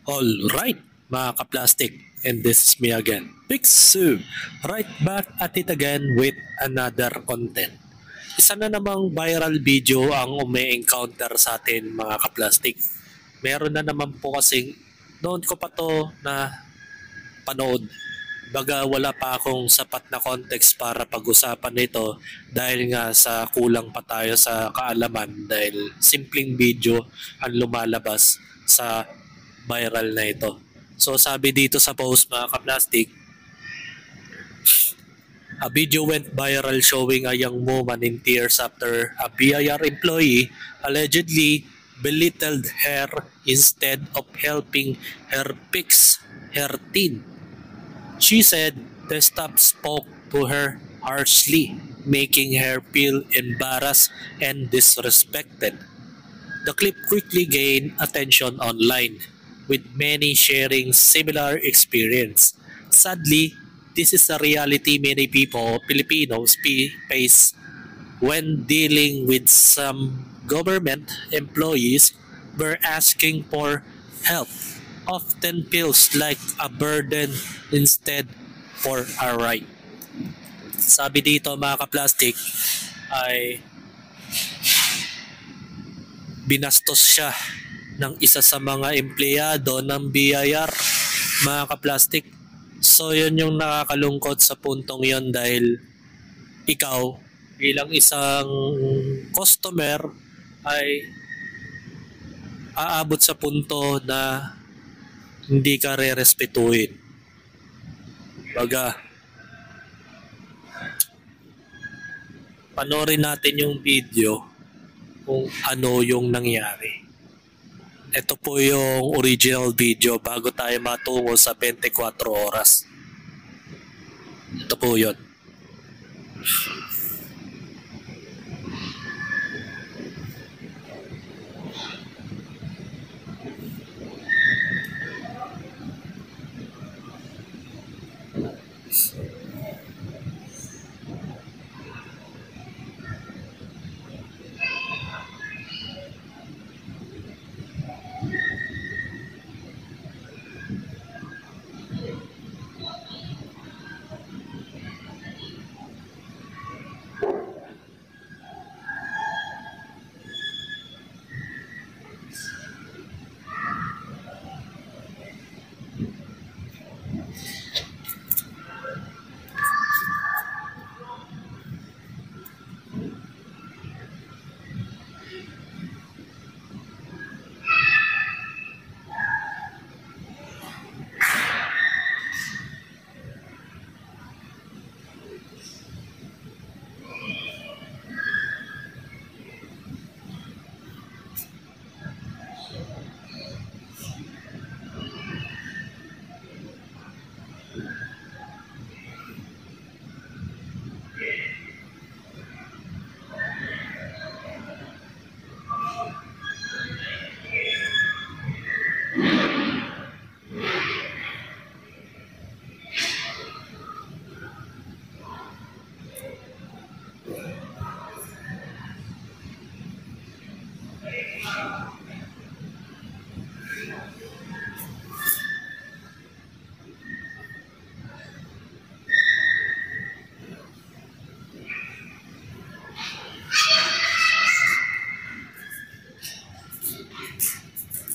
Alright, mga ka-plastic, and this is me again, Pixu, right back at it again with another content. Isa na namang viral video ang ume-encounter sa atin mga ka-plastic. Meron na naman po kasing noon ko pa to na panood. Baga wala pa akong sapat na context para pag-usapan nito dahil nga sa kulang pa tayo sa kaalaman dahil simpleng video ang lumalabas sa viral na ito. So sabi dito sa post mga ka-plastic, a video went viral showing a young woman in tears after a BIR employee allegedly belittled her instead of helping her fix her tin. She said the staff spoke to her harshly, making her feel embarrassed and disrespected. The clip quickly gained attention online, with many sharing similar experience. Sadly, this is a reality many people, Filipinos, face when dealing with some government employees were asking for help often feels like a burden instead for a right. Sabi dito mga ka-plastic ay binastos siya ng isa sa mga empleyado ng BIR mga ka-plastic. So yun yung nakakalungkot sa puntong yon dahil ikaw bilang isang customer ay aabot sa punto na hindi ka re-respetuhin. Baga, panoorin natin yung video kung ano yung nangyari. Ito po yung original video bago tayo matungo sa 24 oras. Ito po yun.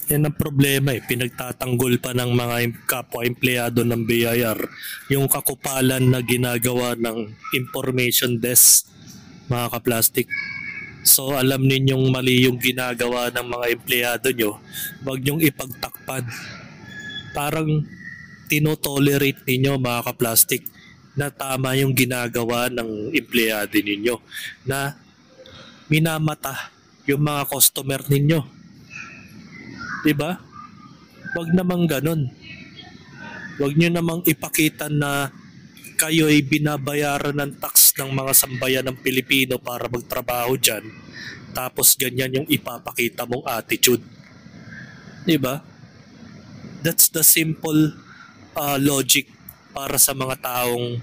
Yan ang problema pinagtatanggol pa ng mga kapwa empleyado ng BIR yung kakupalan na ginagawa ng information desk mga ka-plastic. So alam ninyong mali yung ginagawa ng mga empleyado nyo, wag nyong ipagtakpan. Parang tinotolerate ninyo mga ka-plastic na tama yung ginagawa ng empleyado ninyo na minamata yung mga customer ninyo. Diba? Wag namang ganun. Wag nyo namang ipakita na kayo ay binabayaran ng tax ng mga sambayan ng Pilipino para magtrabaho dyan. Tapos ganyan yung ipapakita mong attitude. Diba? That's the simple logic para sa mga taong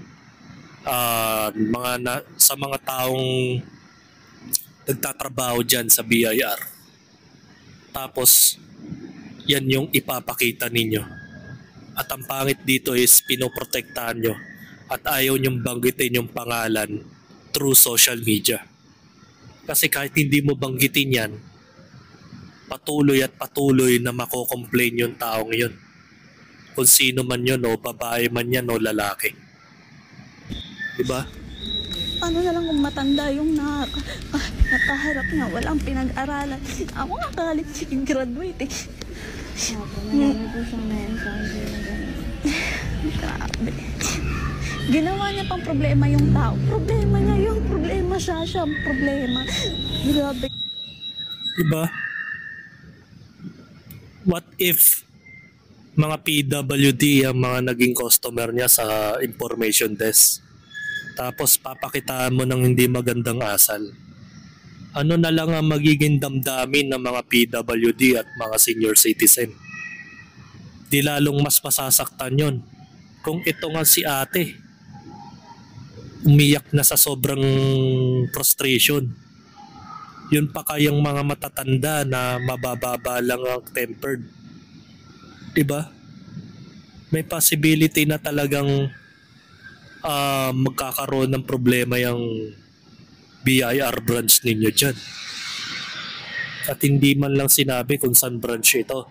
sa mga taong nagtatrabaho dyan sa BIR. Tapos yan yung ipapakita ninyo. At ang pangit dito is pinoprotektahan nyo at ayaw nyong banggitin yung pangalan through social media. Kasi kahit hindi mo banggitin yan, patuloy at patuloy na mako-complain yung taong yun. Kung sino man yun, o babae man yan o lalaki. Diba? Ano na lang kung matanda yung nakaharap niya, walang pinag-aralan. Ako nga college graduate eh. Marami po siyang mensahe. Grabe. Ginawa niya pang problema yung tao. Problema niya yung problema siya ang problema. Grabe. Diba? What if mga PWD ang mga naging customer niya sa information desk? Tapos papakitaan mo ng hindi magandang asal. Ano na lang ang magiging damdamin ng mga PWD at mga senior citizen? Di lalong mas masasaktan yon kung ito nga si ate umiyak na sa sobrang frustration. Yun pa kayang mga matatanda na mabababa lang ang tempered. Diba? May possibility na talagang magkakaroon ng problema yung BIR branch ninyo dyan. At hindi man lang sinabi kung saan branch ito.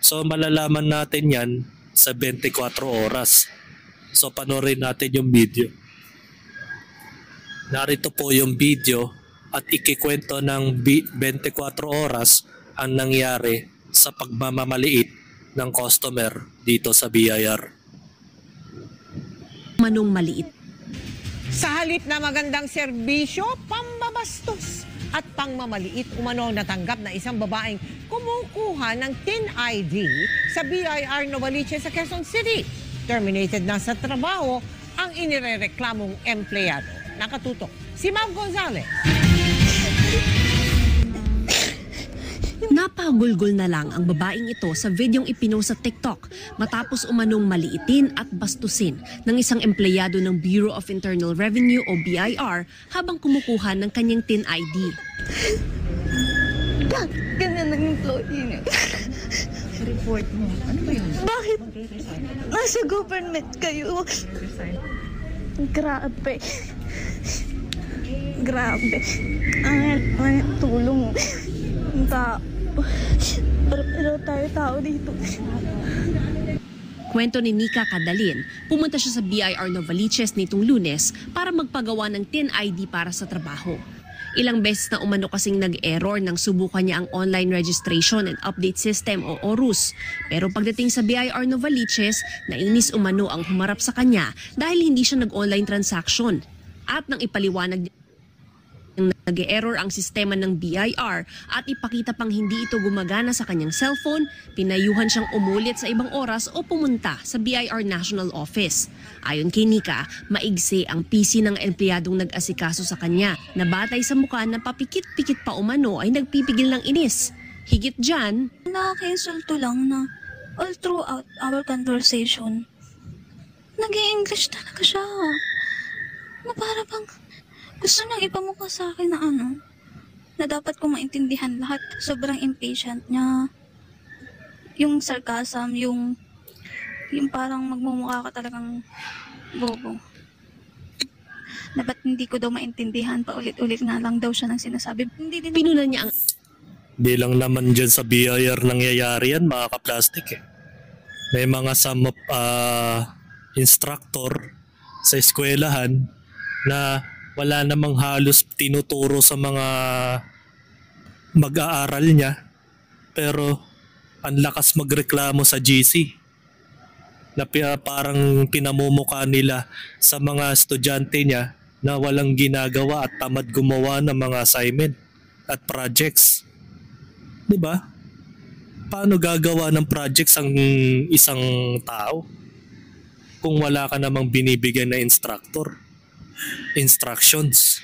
So malalaman natin yan sa 24 oras. So panoorin natin yung video. Narito po yung video at ikikwento ng 24 oras ang nangyari sa pagmamaliit ng customer dito sa BIR. Manong maliit. Sa halip na magandang serbisyo, pambabastos at pangmamaliit umano natanggap na isang babaeng kumukuha ng TIN ID sa BIR Novaliches sa Quezon City. Terminated na sa trabaho ang inirereklamong empleyado. Nakatutok si Ma'am Gonzalez. Napagulgol na lang ang babaeng ito sa videong ipinost sa TikTok matapos umanong maliitin at bastusin ng isang empleyado ng Bureau of Internal Revenue o BIR habang kumukuha ng kanyang TIN ID. Bakit ganyan ng employee niyo? Report mo. Ano ba yun? Bakit nasa government kayo? Grabe. Grabe. Ang tulong. Pero tayo tao dito. Kwento ni Nika Cadalin, pumunta siya sa BIR Novaliches nitong Lunes para magpagawa ng TIN ID para sa trabaho. Ilang beses na umano kasing nag-error nang subukan niya ang Online Registration and Update System o ORUS. Pero pagdating sa BIR Novaliches, nainis umano ang humarap sa kanya dahil hindi siya nag-online transaction. At nang ipaliwanag nag-error ang sistema ng BIR at ipakita pang hindi ito gumagana sa kanyang cellphone, pinayuhan siyang umulit sa ibang oras o pumunta sa BIR National Office. Ayon kay Nika, maigsi ang PC ng empleyadong nag-asikaso sa kanya na batay sa mukha na papikit-pikit pa umano ay nagpipigil ng inis. Higit dyan, Nakaka-insulto lang na all throughout our conversation, nag-i-English talaga siya. Na para bang gusto niyang ipamukha sa akin na na dapat ko maintindihan lahat. Sobrang impatient niya. Yung sarcasm, yung parang magmumukha ka talagang bobo. Dapat hindi ko daw maintindihan, paulit-ulit nga lang daw siya ng sinasabi. Hindi din pinunan niya ang Di lang naman dyan sa BIR nangyayari yan, mga kaplastik eh. May mga instructor sa eskwelahan na wala namang halos tinuturo sa mga mag-aaral niya, pero ang lakas magreklamo sa GC na parang pinamumukha nila sa mga estudyante niya na walang ginagawa at tamad gumawa ng mga assignment at projects. Diba? Paano gagawa ng projects ang isang tao kung wala ka namang binibigyan na instructions?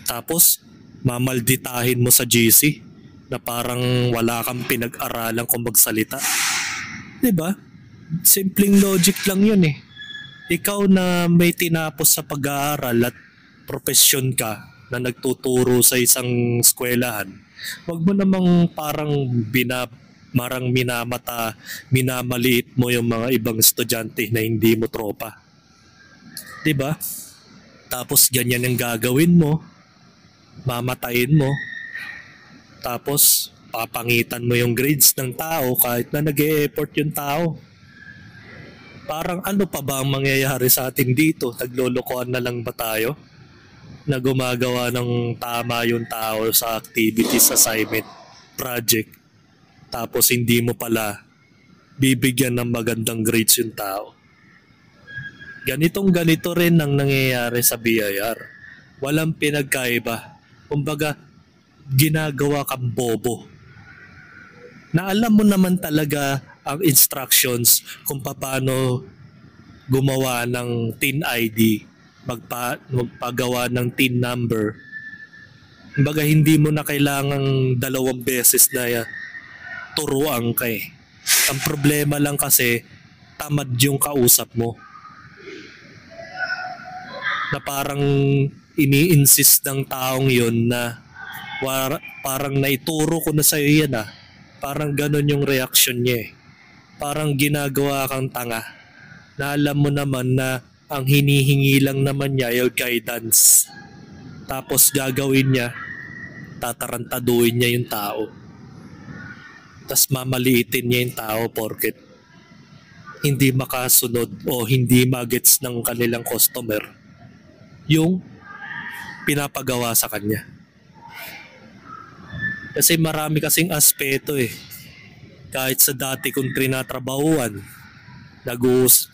Tapos mamalditahin mo sa GC na parang wala kang pinag-aralan kung magsalita. Diba? Simpleng logic lang yun eh. Ikaw na may tinapos sa pag-aaral at profesyon ka na nagtuturo sa isang eskwelahan, wag mo namang parang Marang minamaliit mo yung mga ibang estudyante na hindi mo tropa. 'Di ba? Tapos ganyan ang gagawin mo. Mamatayin mo. Tapos papangitan mo yung grades ng tao kahit na nag-e-effort yung tao. Parang ano pa ba ang mangyayari sa atin dito? Naglolokohan na lang ba tayo? Na gumagawa ng tama yung tao sa activities, assignment, project. Tapos hindi mo pala bibigyan ng magandang grades yung tao. Ganito rin ang nangyayari sa BIR. Walang pinagkaiba. Kumbaga, ginagawa kang bobo. Na alam mo naman talaga ang instructions kung paano gumawa ng TIN ID, magpagawa ng TIN number. Kumbaga, hindi mo na kailangang 2 beses na turuan ka eh. Ang problema lang kasi, tamad yung kausap mo. Na parang ini-insist ng taong yun na parang naituro ko na sa'yo yan ah. Parang ganon yung reaction niya eh. Parang ginagawa kang tanga. Na alam mo naman na ang hinihingi lang naman niya yung guidance. Tapos gagawin niya, tatarantaduhin niya yung tao. Tapos mamaliitin niya yung tao porket hindi makasunod o hindi magets ng kanilang customer yung pinapagawa sa kanya. Kasi marami kasing aspeto eh. Kahit sa dati kong trinatrabahuan,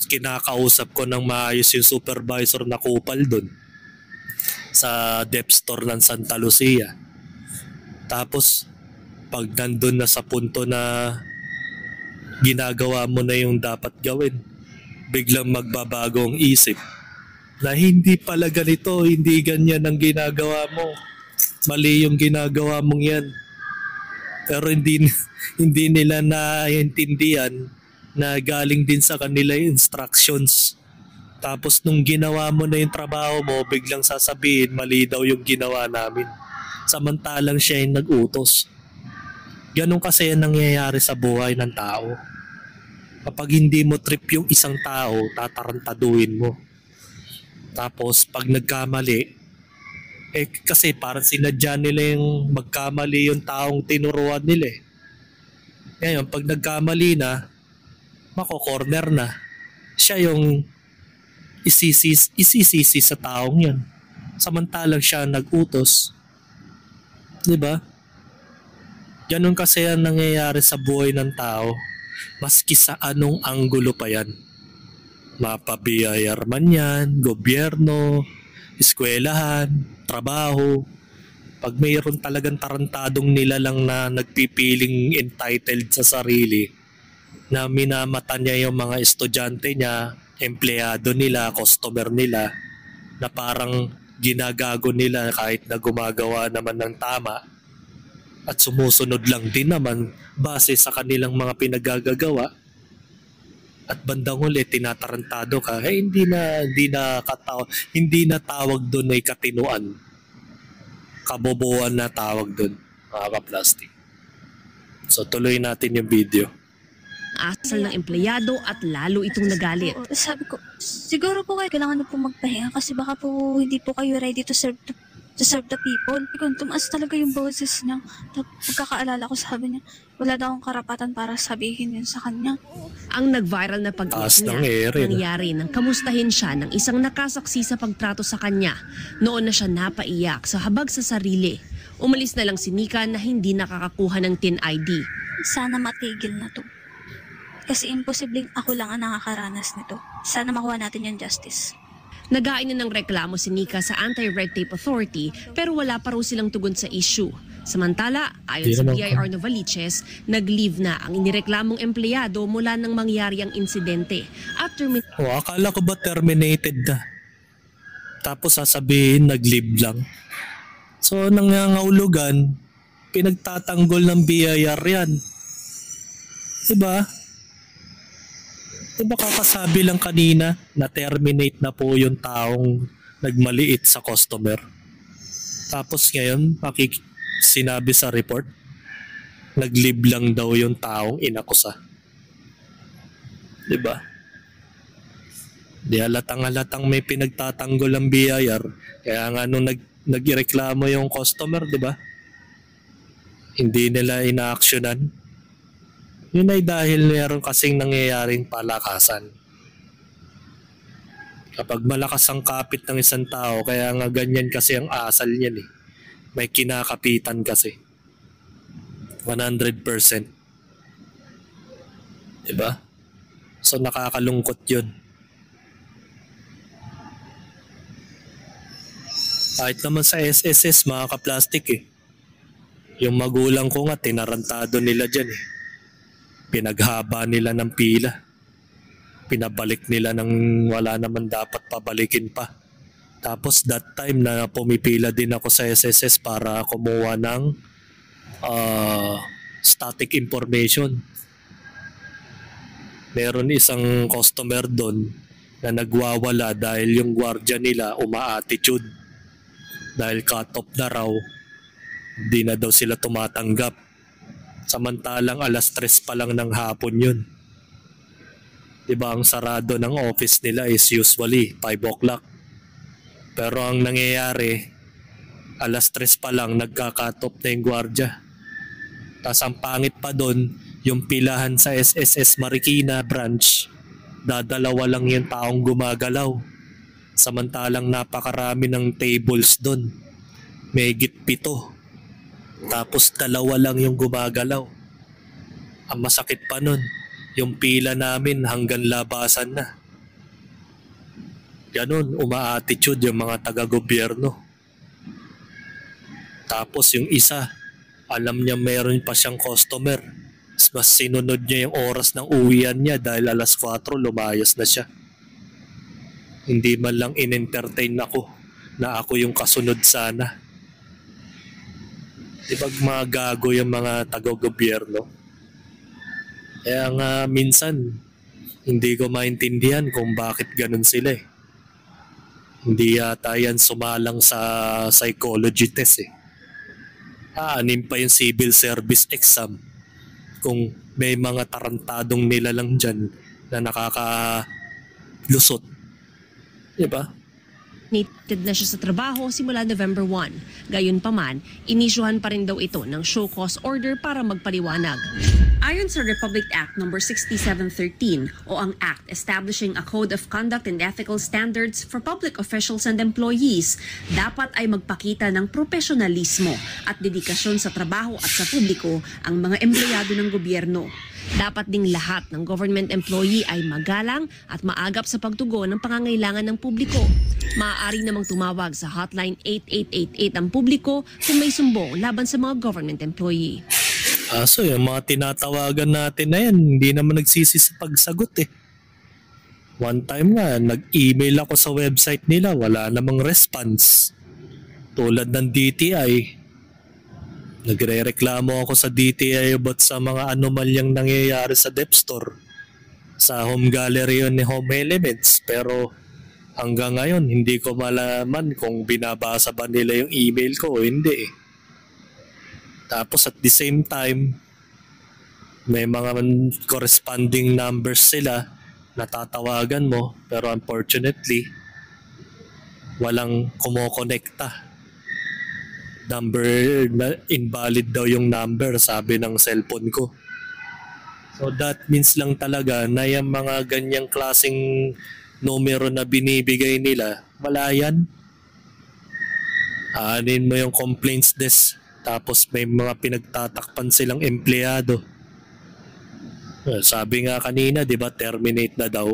kinakausap ko ng maayos yung supervisor na kupal dun sa dep store ng Santa Lucia. Tapos pag nandun na sa punto na ginagawa mo na yung dapat gawin, biglang magbabago ang isip na hindi pala ganito, hindi ganyan ang ginagawa mo, mali yung ginagawa mong yan. Pero hindi nila naiintindihan na galing din sa kanila yung instructions. Tapos nung ginawa mo na yung trabaho mo, biglang sasabihin mali daw yung ginawa namin, samantalang siya yung nag-utos. Ganun kasi yan nangyayari sa buhay ng tao. Kapag hindi mo trip yung isang tao, tatarantaduhin mo. Tapos pag nagkamali, kasi parang sinadya nila yung magkamali yung taong tinuruan nila eh. Ngayon, pag nagkamali na, mako-corner na. Siya yung isisisi sa taong yan. Samantalang siya nag-utos. Diba? Ganun kasi yan nangyayari sa buhay ng tao. Maski sa anong anggulo pa yan. Mapa-BIR man yan, gobyerno, eskwelahan, trabaho. Pag mayroon talagang tarantadong nila lang na nagpipiling entitled sa sarili, na minamata niya yung mga estudyante niya, empleyado nila, customer nila, na parang ginagago nila kahit na gumagawa naman ng tama at sumusunod lang din naman base sa kanilang mga pinagagagawa, at bandang huli tinatarantado ka, hindi na tawag doon ay katinuan, kabobohan na tawag doon, mga ka-plastic. So tuloy natin yung video. Asal ng empleyado at lalo itong nagalit. Sabi ko, siguro po kayo kailangan na po magpahinga kasi baka po hindi po kayo ready to serve the people. Kung tumaas talaga yung boses niya, pagkakaalala ko sabi niya, wala daw akong karapatan para sabihin yun sa kanya. Ang nag-viral na pag-iyak niya, nangyari nang kamustahin siya ng isang nakasaksi sa pagtrato sa kanya. Noon na siya napaiyak sa habag sa sarili. Umalis na lang si Nika na hindi nakakakuha ng TIN ID. Sana matigil na to. Kasi imposibleng ako lang ang nakakaranas nito. Sana makuha natin yung justice. Nagain na ng reklamo si Nika sa Anti-Red Tape Authority pero wala pa raw silang tugon sa issue. Samantala, ayon sa BIR Novaliches, nag-leave na ang inireklamong empleyado mula nang mangyari ang insidente. Akala ko ba terminated na? Tapos sasabihin nag-leave lang. So nangangahulugan, pinagtatanggol ng BIR yan. Diba? Diba kakasabi lang kanina na terminate na po yung taong nagmaliit sa customer. Tapos ngayon, sinabi sa report, Naglib lang daw yung taong inakusa. Diba? Di halatang may pinagtatanggol ang BIR. Kaya nga nung nagreklamo yung customer, diba? Hindi nila ina-actionan. Yun ay dahil meron kasing nangyayaring palakasan. Kapag malakas ang kapit ng isang tao, kaya nga ganyan kasi ang asal niyan eh. May kinakapitan kasi. 100%. Diba? So nakakalungkot yun. Kahit naman sa SSS, mga kaplastik eh. Yung magulang ko nga, tinarantado nila dyan eh. Pinaghaba nila ng pila. Pinabalik nila ng wala naman dapat pabalikin pa. Tapos that time na pumipila din ako sa SSS para kumuha ng static information. Meron isang customer doon na nagwawala dahil yung gwardiya nila uma-attitude. Dahil cut-off na raw, di na daw sila tumatanggap. Samantalang 3:00 pa lang ng hapon yun. Diba ang sarado ng office nila is usually 5 o'clock. Pero ang nangyayari, 3:00 pa lang nagka-cut-off na yung gwardiya. Tapos ang pangit pa doon, yung pilahan sa SSS Marikina branch, dadalawa lang yung taong gumagalaw. Samantalang napakarami ng tables doon. May higit 7. Tapos 2 lang yung gumagalaw. Ang masakit pa nun, yung pila namin hanggang labasan na. Ganun, uma-attitude yung mga taga-gobyerno. Tapos yung isa, alam niya meron pa siyang customer. Mas sinunod niya yung oras ng uwian niya dahil 4:00 lumayas na siya. Hindi man lang in-entertain ako na ako yung kasunod sana. Di ba mga gago yung mga taga-gobyerno? Kaya nga minsan, hindi ko maintindihan kung bakit ganun sila eh. Hindi yata yan sumalang sa psychology test eh. Aanin pa yung civil service exam kung may mga tarantadong nila lang dyan na nakakalusot. Diba? Needed na siya sa trabaho simula November 1. Gayunpaman, inisyuhan pa rin daw ito ng show cause order para magpaliwanag. Ayon sa Republic Act No. 6713 o ang Act Establishing a Code of Conduct and Ethical Standards for Public Officials and Employees, dapat ay magpakita ng profesionalismo at dedikasyon sa trabaho at sa publiko ang mga empleyado ng gobyerno. Dapat ding lahat ng government employee ay magalang at maagap sa pagtugon ng pangangailangan ng publiko. Maaari namang tumawag sa hotline 8888 ang publiko kung may sumbong laban sa mga government employee. So yung mga tinatawagan natin na yan, hindi naman nagsisi sa pagsagot eh. One time nga, nag-email ako sa website nila, wala namang response. Tulad ng DTI. Nagre-reklamo ako sa DTI about sa mga anomalyang nangyayari sa DepStore, sa home gallery yun ni Home Elements. Pero hanggang ngayon, hindi ko malaman kung binabasa ba nila yung email ko o hindi eh. Tapos at the same time, may mga corresponding numbers sila na tatawagan mo, pero unfortunately, walang kumokonekta. Invalid daw yung number, sabi ng cellphone ko. So that means lang talaga na yung mga ganyang klaseng numero na binibigay nila, wala yan. Aanin mo yung complaints desk, tapos may mga pinagtatakpan silang empleyado. Sabi nga kanina, di ba, terminate na daw.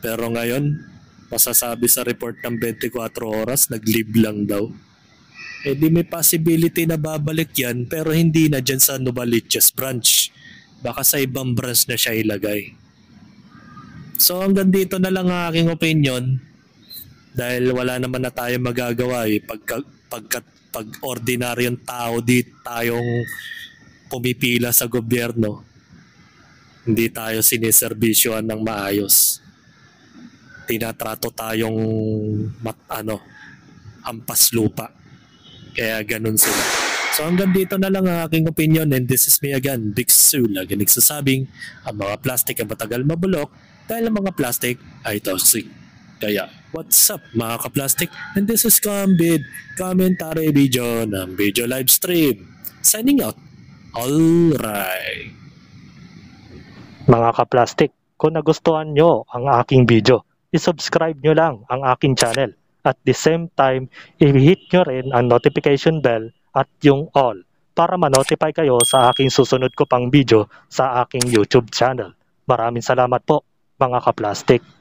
Pero ngayon, masasabi sa report ng 24 oras, nag-leave lang daw. Eh di may possibility na babalik yan, pero hindi na dyan sa Novaliches branch. Baka sa ibang branch na siya ilagay. So hanggang dito na lang ang aking opinion. Dahil wala naman na tayo magagawa eh. Pag ordinaryong tao di tayong pumipila sa gobyerno, hindi tayo siniservisyohan ng maayos. Tinatrato tayong ampas lupa. Kaya ganun sila. So hanggang dito na lang ang aking opinion, and this is me again, Big Sue, lagi nagsasabing ang mga plastic ay matagal mabulok dahil ang mga plastic ay toxic. Kaya, what's up mga ka-plastic? And this is Kambid, commentary video ng video live stream. Signing out. Alright. Mga ka-plastic, kung nagustuhan nyo ang aking video, isubscribe nyo lang ang aking channel. At the same time, i-hit nyo rin ang notification bell at yung all para ma-notify kayo sa aking susunod ko pang video sa aking YouTube channel. Maraming salamat po mga ka-plastic.